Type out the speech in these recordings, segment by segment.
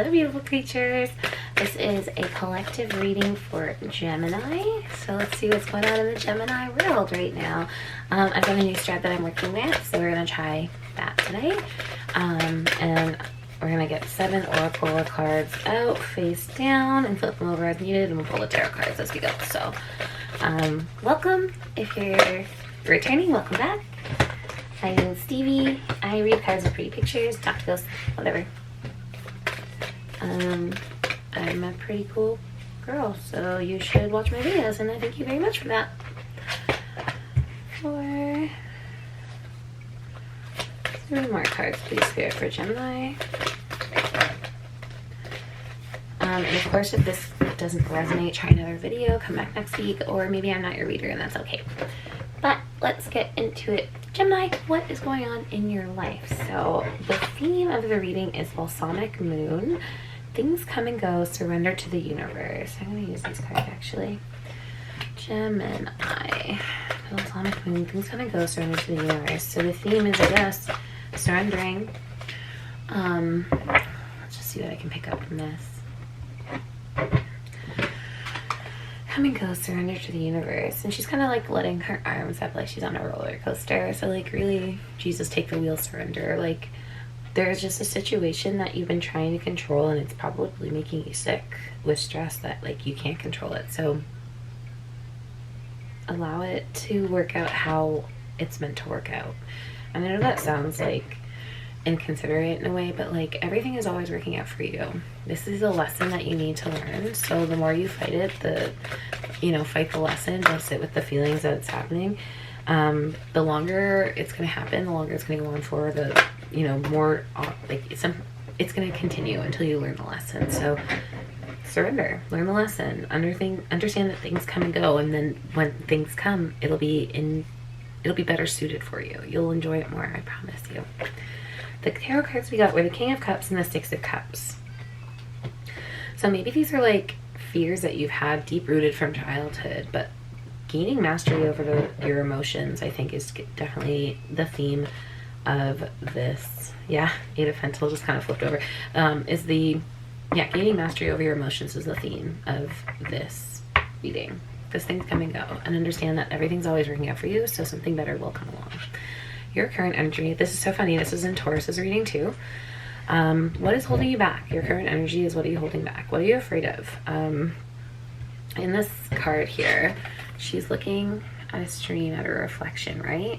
Hello, beautiful creatures. This is a collective reading for Gemini. So let's see what's going on in the Gemini world right now. I've got a new strat that I'm working with, so we're going to try that today. And we're going to get 7 oracle cards out face down and flip them over as needed, and we'll pull the tarot cards as we go. So welcome. If you're returning, welcome back. I'm Stevie. I read cards with pretty pictures, talk to ghosts, whatever. I'm a pretty cool girl, so you should watch my videos, and I thank you very much for that. For 3 more cards, please, Spirit, for Gemini. And of course, if this doesn't resonate, try another video, come back next week, or maybe I'm not your reader, and that's okay. But let's get into it. Gemini, what is going on in your life? So the theme of the reading is Balsamic Moon. Things come and go, surrender to the universe. I'm going to use these cards, actually. Gemini, Balsamic Moon, things come and go, surrender to the universe. So the theme is, I guess, surrendering. Let's just see what I can pick up from this. Come and go, surrender to the universe. And she's kind of like letting her arms up like she's on a roller coaster. So like, really, Jesus, take the wheel, surrender. Like, there's just a situation that you've been trying to control, and it's probably making you sick with stress that like you can't control it. So allow it to work out how it's meant to work out. And I know that sounds like inconsiderate in a way, but like, everything is always working out for you. This is a lesson that you need to learn. So the more you fight it, fight the lesson, don't sit with the feelings that it's happening. The longer it's going to happen, the longer it's going to go on for, the more like it's going to continue until you learn the lesson. So surrender, learn the lesson, understand that things come and go, and then when things come, it'll be better suited for you. You'll enjoy it more, I promise you. The tarot cards we got were the King of Cups and the Six of Cups. So maybe these are like fears that you've had deep-rooted from childhood, but gaining mastery over your emotions, I think, is definitely the theme of this. Yeah, 8 of Pentacles just kind of flipped over. Gaining mastery over your emotions is the theme of this reading. Because things come and go, and understand that everything's always working out for you, so something better will come along. Your current energy, this is so funny, this is in Taurus's reading too. What is holding you back? Your current energy is, what are you holding back? What are you afraid of? In this card here, she's looking at a stream, at a reflection, right?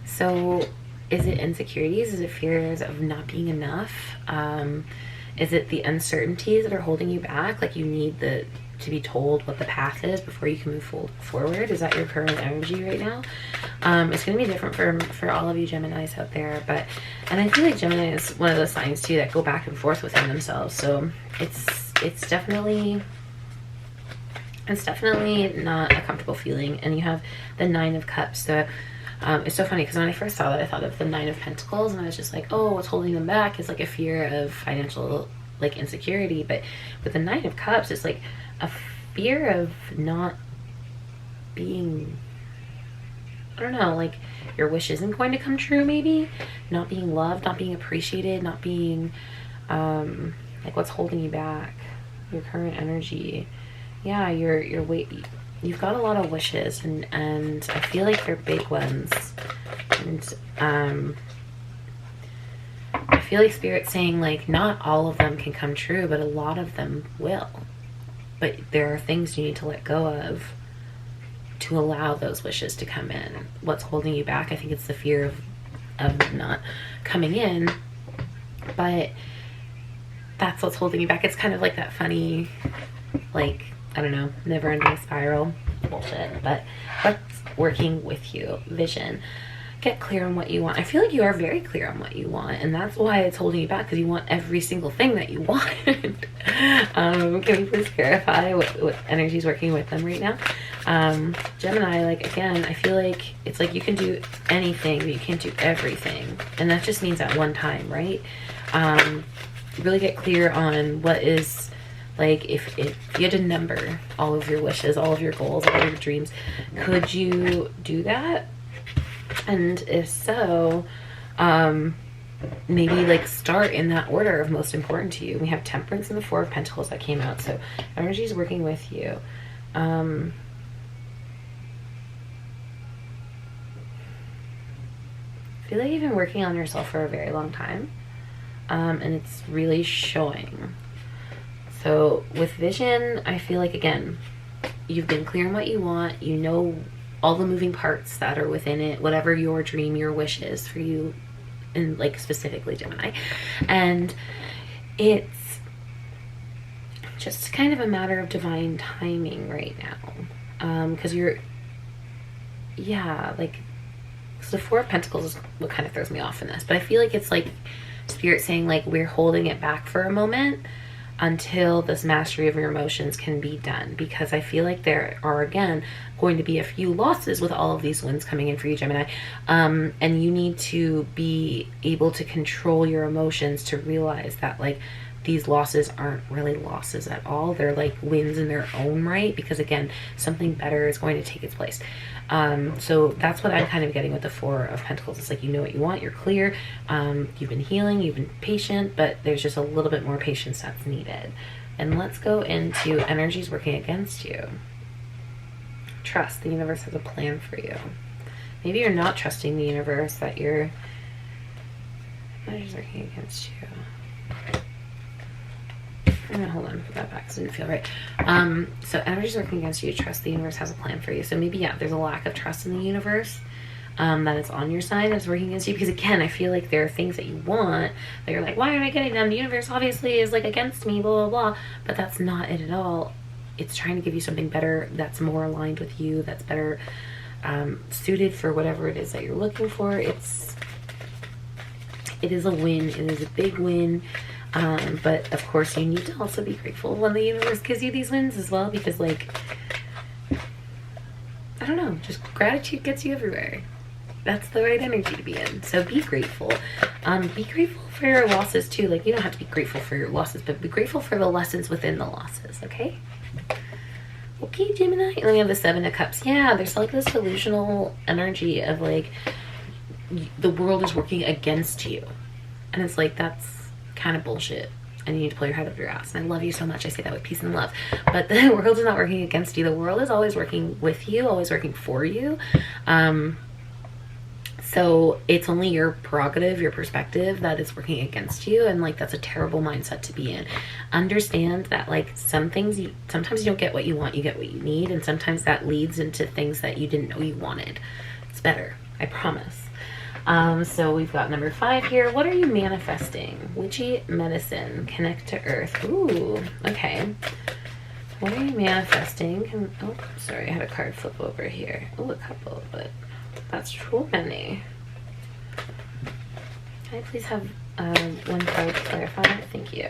So is it insecurities? Is it fears of not being enough? Is it the uncertainties that are holding you back? Like, you need to be told what the path is before you can move forward? Is that your current energy right now? It's going to be different for all of you Geminis out there, and I feel like Gemini is one of those signs too that go back and forth within themselves. So it's definitely not a comfortable feeling. And you have the 9 of Cups. So it's so funny, because when I first saw that, I thought of the 9 of Pentacles, and I was just like, oh, what's holding them back is like a fear of financial like insecurity. But with the 9 of Cups, it's like a fear of not being, I don't know, like your wish isn't going to come true, maybe not being loved, not being appreciated, not being like, what's holding you back? Your current energy. Yeah, you've got a lot of wishes, and I feel like they're big ones, and I feel like Spirit's saying like, not all of them can come true, but a lot of them will. But there are things you need to let go of to allow those wishes to come in. What's holding you back? I think it's the fear of not coming in, but that's what's holding you back. It's kind of like that funny, like, I don't know, never-ending spiral bullshit. But what's working with you? Vision. Get clear on what you want. I feel like you are very clear on what you want, and that's why it's holding you back, because you want every single thing that you want. Can you please clarify what energy is working with them right now? Gemini, like, again, I feel like it's like you can do anything, but you can't do everything, and that just means at one time, right? Really get clear on what is, like, if you had to number all of your wishes, all of your goals, all of your dreams, could you do that? And if so, maybe like start in that order of most important to you. We have Temperance and the Four of Pentacles that came out, so energy is working with you. I feel like you've been working on yourself for a very long time, and it's really showing. So with Vision, I feel like, again, you've been clear on what you want. You know all the moving parts that are within it, whatever your dream, your wish is for you, and like specifically Gemini. And it's just kind of a matter of divine timing right now. Because you're, yeah, like, so the Four of Pentacles is what kind of throws me off in this. But I feel like it's like Spirit saying, like, we're holding it back for a moment until this mastery of your emotions can be done, because I feel like there are, again, going to be a few losses with all of these wins coming in for you, Gemini, and you need to be able to control your emotions to realize that, like, these losses aren't really losses at all. They're like wins in their own right, because again, something better is going to take its place. So that's what I'm kind of getting with the Four of Pentacles. It's like, you know what you want, you're clear, you've been healing, you've been patient, but there's just a little bit more patience that's needed. And let's go into energies working against you. Trust. The universe has a plan for you. Maybe you're not trusting the universe, that you're energies working against you. I'm gonna hold on, put that back because it didn't feel right. So energy's working against you. Trust the universe has a plan for you. So maybe, yeah, there's a lack of trust in the universe, that it's on your side, that's working against you. Because again, I feel like there are things that you want that you're like, why aren't I getting them? The universe obviously is like against me, blah, blah, blah. But that's not it at all. It's trying to give you something better that's more aligned with you, that's better suited for whatever it is that you're looking for. It is a win. It is a big win. But of course you need to also be grateful when the universe gives you these wins as well, because, like, I don't know, just gratitude gets you everywhere. That's the right energy to be in. So be grateful. Be grateful for your losses too. Like, you don't have to be grateful for your losses, but be grateful for the lessons within the losses, okay? Okay, Gemini. And then we have the Seven of Cups. Yeah, there's like this delusional energy of like the world is working against you. And it's like, that's kind of bullshit, and you need to pull your head up your ass. And I love you so much. I say that with peace and love. But the world is not working against you. The world is always working with you, always working for you. So it's only your prerogative, your perspective, that is working against you. And like, that's a terrible mindset to be in. Understand that, like, some things sometimes you don't get what you want, you get what you need. And sometimes that leads into things that you didn't know you wanted. It's better, I promise. So we've got number 5 here. What are you manifesting? Witchy medicine. Connect to earth. Ooh, okay. What are you manifesting? Oh, sorry, I had a card flip over here. Oh, a couple, but that's too many. Can I please have one card to clarify? Thank you.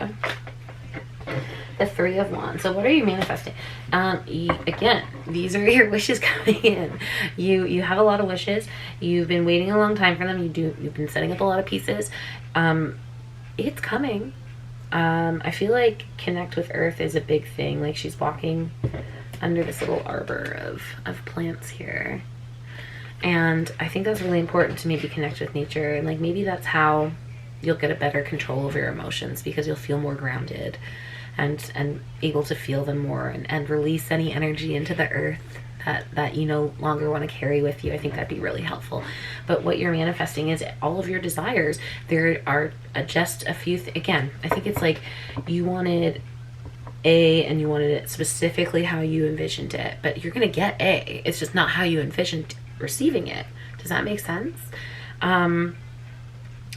The Three of Wands. So what are you manifesting? Again, these are your wishes coming in. You have a lot of wishes. You've been waiting a long time for them. You've been setting up a lot of pieces. It's coming. I feel like connect with earth is a big thing. Like, she's walking under this little arbor of plants here. And I think that's really important, to maybe connect with nature. And like, maybe that's how you'll get a better control over your emotions, because you'll feel more grounded and able to feel them more, and release any energy into the earth that you no longer want to carry with you. I think that'd be really helpful. But what you're manifesting is all of your desires. There are just a few again, I think it's like you wanted A, and you wanted it specifically how you envisioned it, but you're gonna get A. It's just not how you envisioned receiving it. Does that make sense?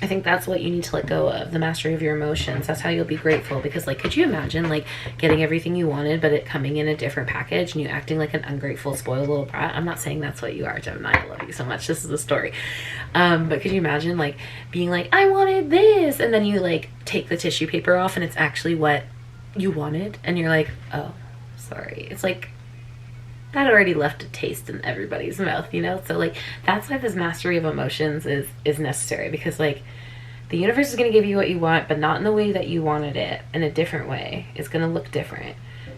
I think that's what you need to let go of, the mastery of your emotions. That's how you'll be grateful. Because, like, could you imagine, like, getting everything you wanted, but it coming in a different package, and you acting like an ungrateful, spoiled little brat? I'm not saying that's what you are, Gemini. I love you so much. This is the story. But could you imagine, like, being like, I wanted this, and then you, like, take the tissue paper off, and it's actually what you wanted, and you're like, oh, sorry. It's like, that already left a taste in everybody's mouth, you know? So, like, that's why this mastery of emotions is necessary, because, like, the universe is going to give you what you want, but not in the way that you wanted it, in a different way. It's going to look different.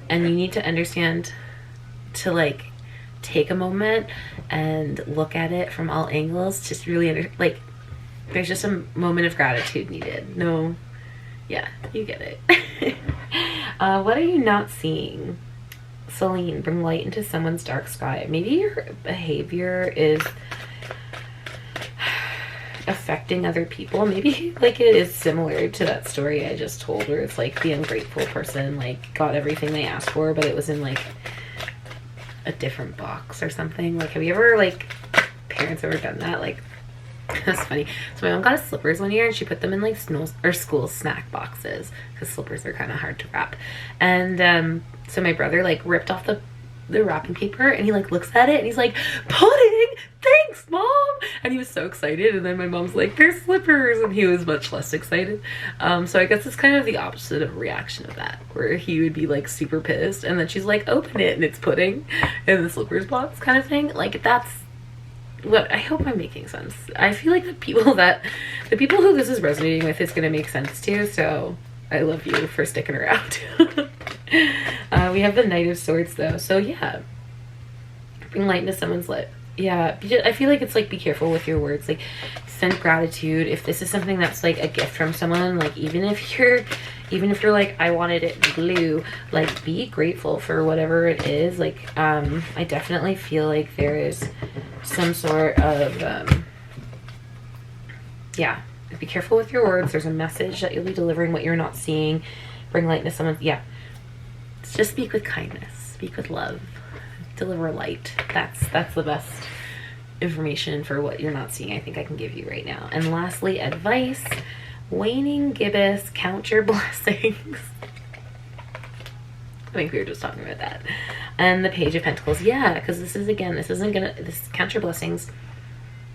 And you need to understand to, like, take a moment and look at it from all angles, just really, There's just a moment of gratitude needed. No, yeah, you get it. What are you not seeing? Celine, bring light into someone's dark sky. Maybe your behavior is affecting other people. Maybe like it is similar to that story I just told, where it's like the ungrateful person like got everything they asked for, but it was in like a different box or something. Like, have you ever, like, parents ever done that? Like, that's funny. So my mom got us slippers one year and she put them in like school snack boxes, because slippers are kind of hard to wrap. And so my brother like ripped off the wrapping paper and he like looks at it and he's like, pudding, thanks mom. And he was so excited. And then my mom's like, they're slippers, and he was much less excited. So I guess it's kind of the opposite of reaction of that, where he would be like super pissed and then she's like, open it and it's pudding in the slippers box kind of thing. Like, that's what I hope I'm making sense. I feel like the people who this is resonating with is going to make sense to. So I love you for sticking around. We have the Knight of Swords though. So yeah, bring light into someone's life. Yeah, I feel like it's like, be careful with your words. Like, send gratitude. If this is something that's like a gift from someone, like even if you're like, I wanted it blue, like be grateful for whatever it is. Like, I definitely feel like there is some sort of, yeah, be careful with your words. There's a message that you'll be delivering, what you're not seeing. Bring light into someone's, yeah. Just speak with kindness, speak with love, deliver light. That's the best information for what you're not seeing I think I can give you right now. And lastly, advice. Waning gibbous, count your blessings. I think we were just talking about that. And the Page of Pentacles. Yeah, because this isn't count your blessings.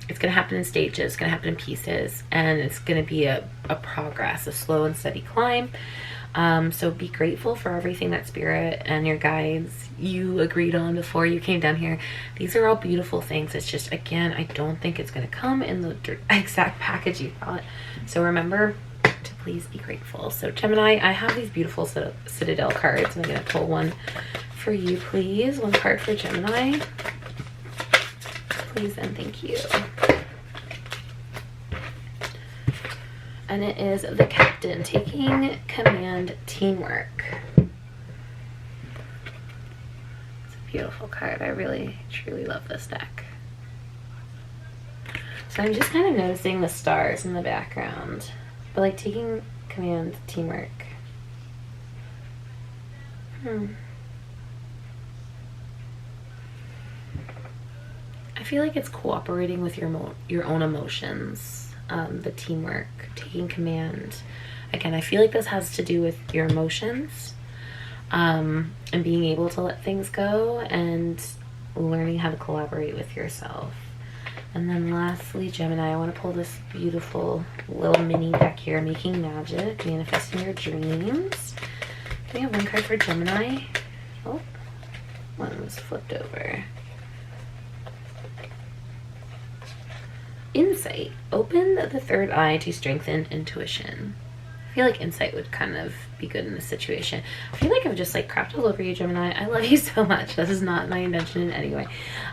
It's going to happen in stages. It's going to happen in pieces. And it's going to be a progress, a slow and steady climb. So be grateful for everything that Spirit and your guides you agreed on before you came down here. These are all beautiful things. It's just, again, I don't think it's going to come in the exact package you thought. So remember to please be grateful. So Gemini, I have these beautiful Citadel cards, and I'm going to pull one for you, please. One card for Gemini. Please and thank you. And it is the Captain, taking command, teamwork. It's a beautiful card. I really, truly love this deck. So I'm just kind of noticing the stars in the background. But like, taking command, teamwork. I feel like it's cooperating with your own emotions. The teamwork, taking command. Again, I feel like this has to do with your emotions, and being able to let things go and learning how to collaborate with yourself. And then lastly, Gemini, I want to pull this beautiful little mini deck here, Making Magic, Manifesting Your Dreams. Can we have one card for Gemini? Oh, one was flipped over. Insight. Open the third eye to strengthen intuition. I feel like insight would kind of be good in this situation. I feel like I've just like crapped all over you, Gemini. I love you so much. This is not my intention in any way.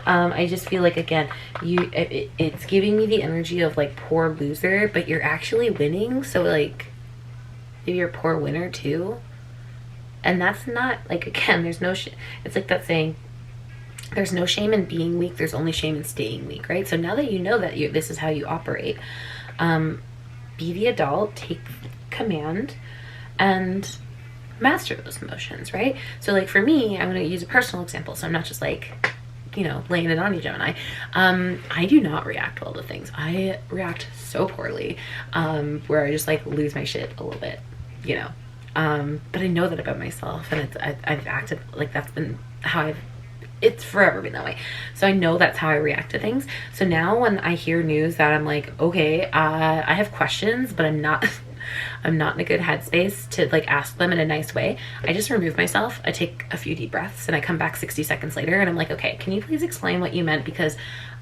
I just feel like, again, it's giving me the energy of like poor loser, but you're actually winning. So like, maybe you're a poor winner too. And that's not like, again, there's no it's like that saying, there's no shame in being weak, there's only shame in staying weak, right? So now that you know that this is how you operate, be the adult, take command, and master those emotions, right? So like for me, I'm going to use a personal example, so I'm not just like, you know, laying it on you, Gemini. I do not react well to things. I react so poorly, where I just like lose my shit a little bit, you know. But I know that about myself, and I've acted like that's been how it's forever been that way. So I know that's how I react to things. So now when I hear news that I'm like, okay, I have questions, but I'm not in a good headspace to like ask them in a nice way, I just remove myself. I take a few deep breaths and I come back 60 seconds later and I'm like, okay, can you please explain what you meant? Because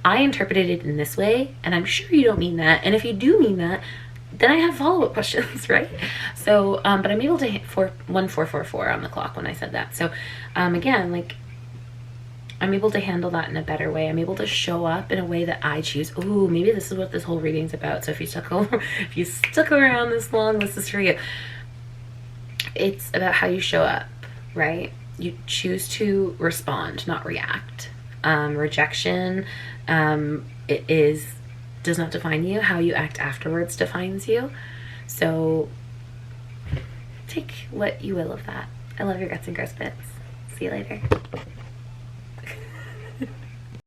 I interpreted it in this way and I'm sure you don't mean that. And if you do mean that, then I have follow-up questions, right? So, but I'm able to hit 1444 on the clock when I said that. So, again, like, I'm able to handle that in a better way. I'm able to show up in a way that I choose. Ooh, maybe this is what this whole reading's about. So if you stuck around this long, this is for you. It's about how you show up, right? You choose to respond, not react. Rejection, does not define you. How you act afterwards defines you. So take what you will of that. I love your guts and gross bits. See you later.